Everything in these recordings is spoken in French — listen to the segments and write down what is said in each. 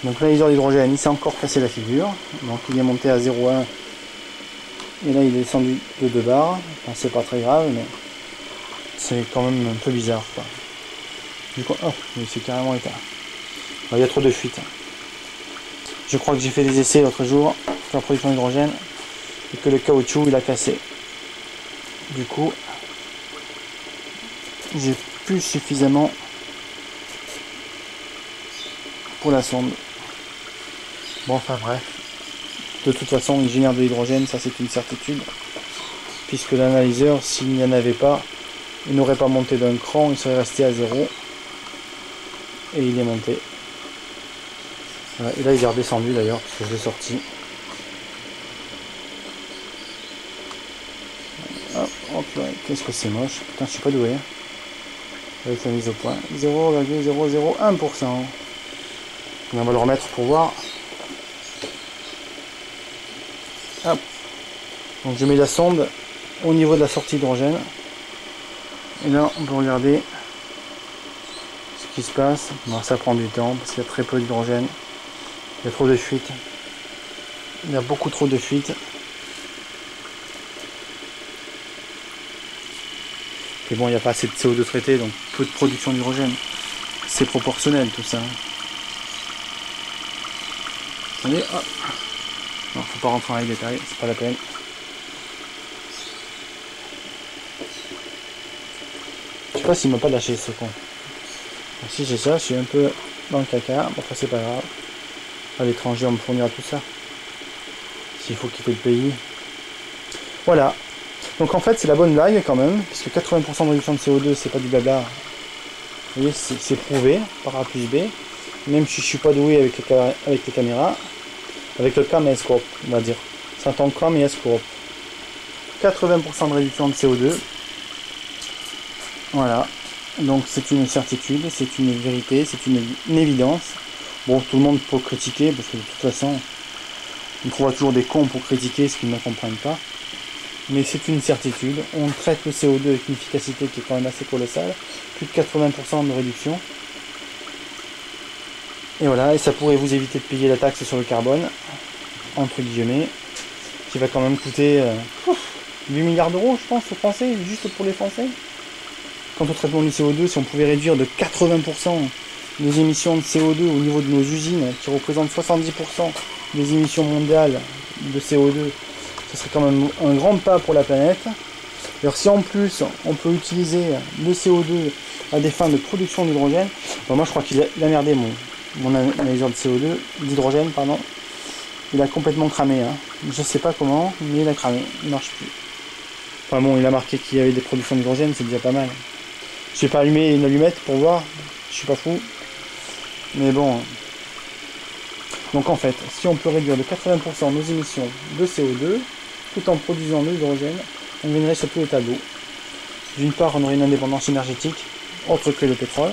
Donc l'analysateur d'hydrogène, il s'est encore cassé la figure. Donc il est monté à 0,1. Et là il est descendu de 2 bars. Enfin, c'est pas très grave, mais c'est quand même un peu bizarre, quoi. Du coup, oh, mais c'est carrément éteint. Il y a trop de fuite. Je crois que j'ai fait des essais l'autre jour sur la production d'hydrogène et que le caoutchouc il a cassé. Du coup, j'ai plus suffisamment pour la sonde. Bon, enfin bref. De toute façon, il génère de l'hydrogène, ça c'est une certitude. Puisque l'analyseur, s'il n'y en avait pas, il n'aurait pas monté d'un cran, il serait resté à 0. Et il est monté. Voilà, et là il est redescendu d'ailleurs, parce que je l'ai sorti. Hop là, qu'est-ce que c'est moche. Putain, je suis pas doué. Avec la mise au point. 0,001%. On va le remettre pour voir. Hop. Donc je mets la sonde au niveau de la sortie d'hydrogène. Et là on peut regarder ce qui se passe. Bon, ça prend du temps parce qu'il y a très peu d'hydrogène. Il y a trop de fuite. Il y a beaucoup trop de fuite. Et bon, il n'y a pas assez de CO2 traité, donc peu de production d'hydrogène. C'est proportionnel tout ça. Attendez, hop. Non, faut pas rentrer dans les détails, c'est pas la peine. Je sais pas s'il m'a pas lâché ce con. Alors, si j'ai ça, je suis un peu dans le caca. Bon, enfin, c'est pas grave. À l'étranger, on me fournira tout ça. S'il faut quitter le pays. Voilà. Donc en fait, c'est la bonne blague quand même, puisque 80% de réduction de CO2, c'est pas du blabla. Vous voyez, c'est prouvé par A plus B. Même si je suis pas doué avec les caméras. Avec le caméscope, on va dire. C'est un caméscope. 80% de réduction de CO2. Voilà. Donc c'est une certitude, c'est une vérité, c'est une évidence. Bon, tout le monde peut critiquer, parce que de toute façon, on trouvera toujours des cons pour critiquer ce qu'ils ne comprennent pas. Mais c'est une certitude. On traite le CO2 avec une efficacité qui est quand même assez colossale. Plus de 80% de réduction. Et voilà, et ça pourrait vous éviter de payer la taxe sur le carbone, entre guillemets, qui va quand même coûter 8 milliards d'euros, je pense, aux Français, juste pour les Français. Quant au traitement du CO2, si on pouvait réduire de 80% les émissions de CO2 au niveau de nos usines, qui représentent 70% des émissions mondiales de CO2, ce serait quand même un grand pas pour la planète. Alors si en plus on peut utiliser le CO2 à des fins de production d'hydrogène, ben moi je crois qu'il a merdé mon analyseur de CO2, d'hydrogène pardon. Il a complètement cramé, hein. Je sais pas comment, mais il a cramé, il marche plus. Enfin bon, il a marqué qu'il y avait des productions d'hydrogène, c'est déjà pas mal. Je vais pas allumer une allumette pour voir, je suis pas fou. Mais bon. Donc en fait, si on peut réduire de 80% nos émissions de CO2, tout en produisant de l'hydrogène, on gagnerait sur tous les tableaux. D'une part, on aurait une indépendance énergétique, autre que le pétrole.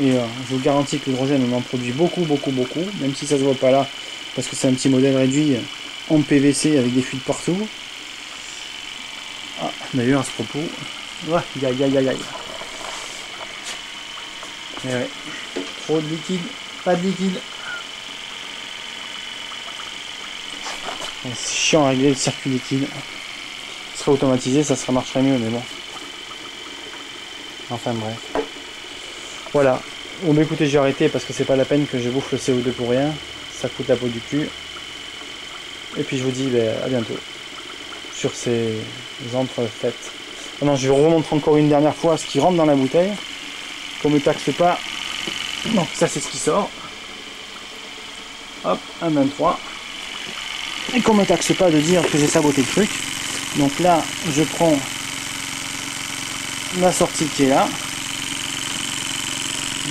Et je vous garantis que l'hydrogène, on en produit beaucoup, même si ça se voit pas là, parce que c'est un petit modèle réduit en PVC avec des fuites partout. Ah, d'ailleurs, à ce propos, aïe. Et ouais, trop de liquide, pas de liquide. C'est chiant à régler le circuit liquide. Ce serait automatisé, ça marcherait mieux, mais bon. Enfin bref. Voilà. Bon bah écoutez, j'ai arrêté parce que c'est pas la peine que je bouffe le CO2 pour rien. Ça coûte la peau du cul. Et puis je vous dis à bientôt. Sur ces entrefaites. Ah non, je vais vous remontrer encore une dernière fois ce qui rentre dans la bouteille. Qu'on me taxe pas. Donc ça c'est ce qui sort. Hop, 1,23. Et qu'on me taxe pas de dire que j'ai saboté le truc. Donc là, je prends la sortie qui est là.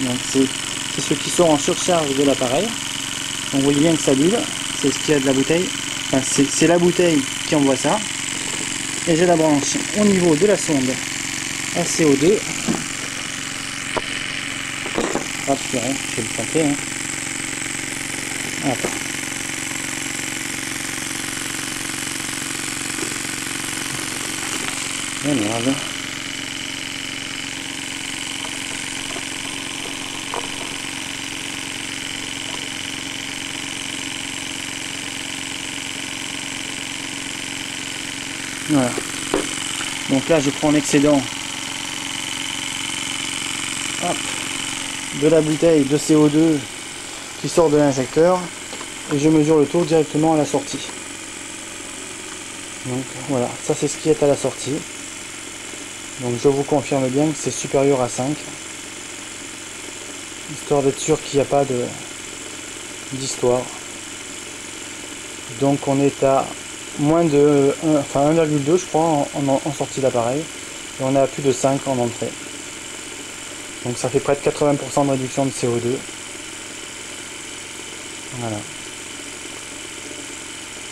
Donc c'est ce qui sort en surcharge de l'appareil. On voit bien que ça bulle. C'est ce qu'il y a de la bouteille. Enfin, c'est la bouteille qui envoie ça. Et j'ai la branche au niveau de la sonde à CO2. Hop, je vais le planter. Hein. Hop. Et merde. Voilà. Donc là je prends l'excédent de la bouteille de CO2 qui sort de l'injecteur et je mesure le taux directement à la sortie. Donc voilà, ça c'est ce qui est à la sortie. Donc je vous confirme bien que c'est supérieur à 5, histoire d'être sûr qu'il n'y a pas d'histoire. Donc on est à moins de 1,2 je crois en sortie d'appareil et on est à plus de 5 en entrée. Donc ça fait près de 80% de réduction de CO2. Voilà.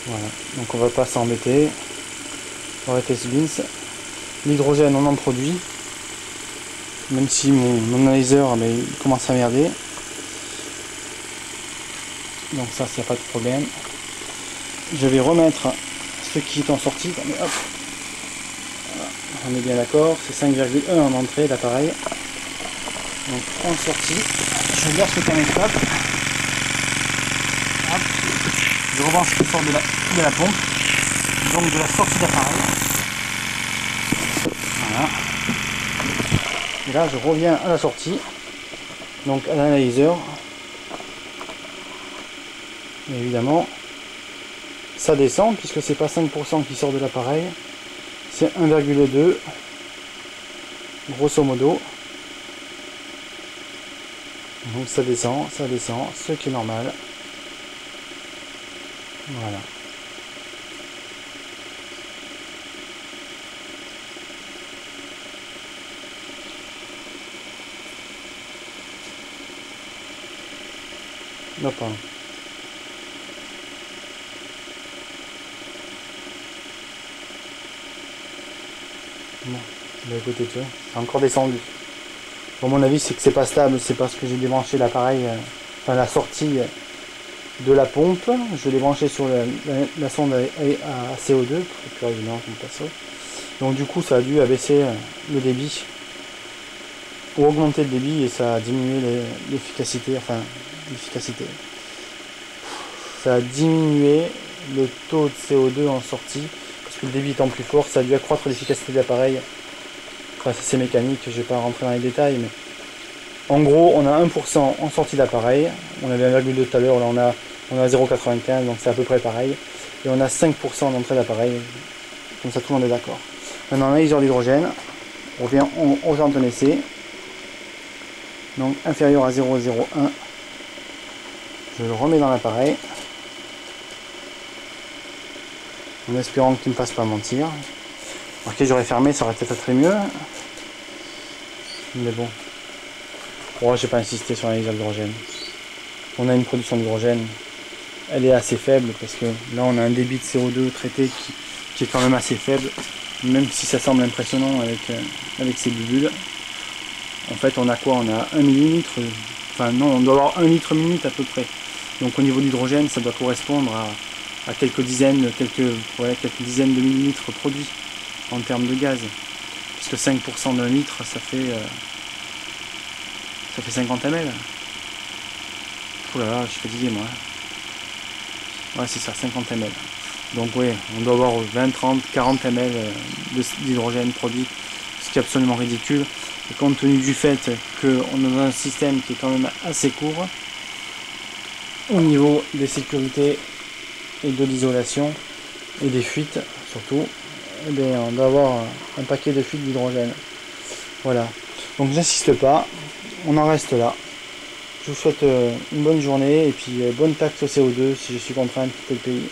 Voilà. Donc on va pas s'embêter. On va tester bins. L'hydrogène on en produit. Même si mon analyseur il commence à merder. Donc ça c'est pas de problème. Je vais remettre ce qui est en sortie. Mais hop. Voilà. On est bien d'accord. C'est 5,1 en entrée d'appareil. Donc en sortie, je garde ce thermostat. Je rebranche ce qui sort de la pompe, donc de la sortie d'appareil. Voilà. Et là je reviens à la sortie, donc à l'analyseur. Et évidemment, ça descend puisque c'est pas 5% qui sort de l'appareil, c'est 1,2 grosso modo. Donc ça descend, ce qui est normal. Voilà. Non, pardon. Bon, bah écoutez, tu vois, c'est encore descendu. Bon, mon avis, c'est que c'est pas stable, c'est parce que j'ai débranché l'appareil, enfin la sortie de la pompe. Je l'ai branché sur la sonde à CO2, pour évidemment comme ça. Donc du coup, ça a dû abaisser le débit ou augmenter le débit et ça a diminué l'efficacité, ça a diminué le taux de CO2 en sortie parce que le débit étant plus fort, ça a dû accroître l'efficacité de l'appareil. Enfin, c'est mécanique, je ne vais pas rentrer dans les détails, mais en gros, on a 1% en sortie d'appareil. On avait 1,2 tout à l'heure, là on a 0,95, donc c'est à peu près pareil. Et on a 5% d'entrée d'appareil. Comme ça, tout le monde est d'accord. Maintenant, analyseur d'hydrogène. On revient aux jantes essai. Donc inférieur à 0,01. Je le remets dans l'appareil. En espérant qu'il ne me fasse pas mentir. Ok, j'aurais fermé, ça aurait peut-être très mieux. Mais bon. Bon, je vais pas insister sur l'analyseur d'hydrogène. On a une production d'hydrogène. Elle est assez faible parce que là on a un débit de CO2 traité qui est quand même assez faible. Même si ça semble impressionnant avec ces bulles. En fait on a quoi? On a 1 millilitre. Enfin non, on doit avoir 1 litre minute à peu près. Donc au niveau de l'hydrogène, ça doit correspondre à quelques dizaines de millilitres produits en termes de gaz. Puisque 5% d'un litre, ça fait 50 ml. Oh là là, je suis fatigué moi. Ouais, c'est ça, 50 ml. Donc oui, on doit avoir 20, 30, 40 ml d'hydrogène produit, ce qui est absolument ridicule. Et compte tenu du fait qu'on a un système qui est quand même assez court, au niveau des sécurités et de l'isolation et des fuites surtout, eh bien, on doit avoir un paquet de fuites d'hydrogène. Voilà. Donc j'insiste pas, on en reste là. Je vous souhaite une bonne journée et puis bonne taxe au CO2 si je suis contraint de quitter le pays.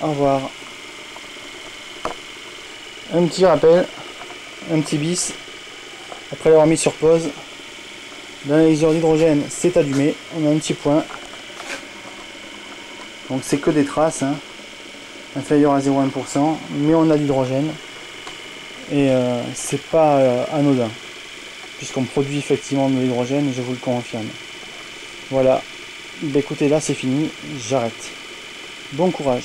Au revoir. Un petit rappel, un petit bis. Après l'avoir mis sur pause, l'analyseur d'hydrogène s'est allumé. On a un petit point. Donc c'est que des traces, hein, inférieur à 0,1%, mais on a de l'hydrogène. Et c'est pas anodin. Puisqu'on produit effectivement de l'hydrogène, je vous le confirme. Voilà. Bah, écoutez, là c'est fini, j'arrête. Bon courage.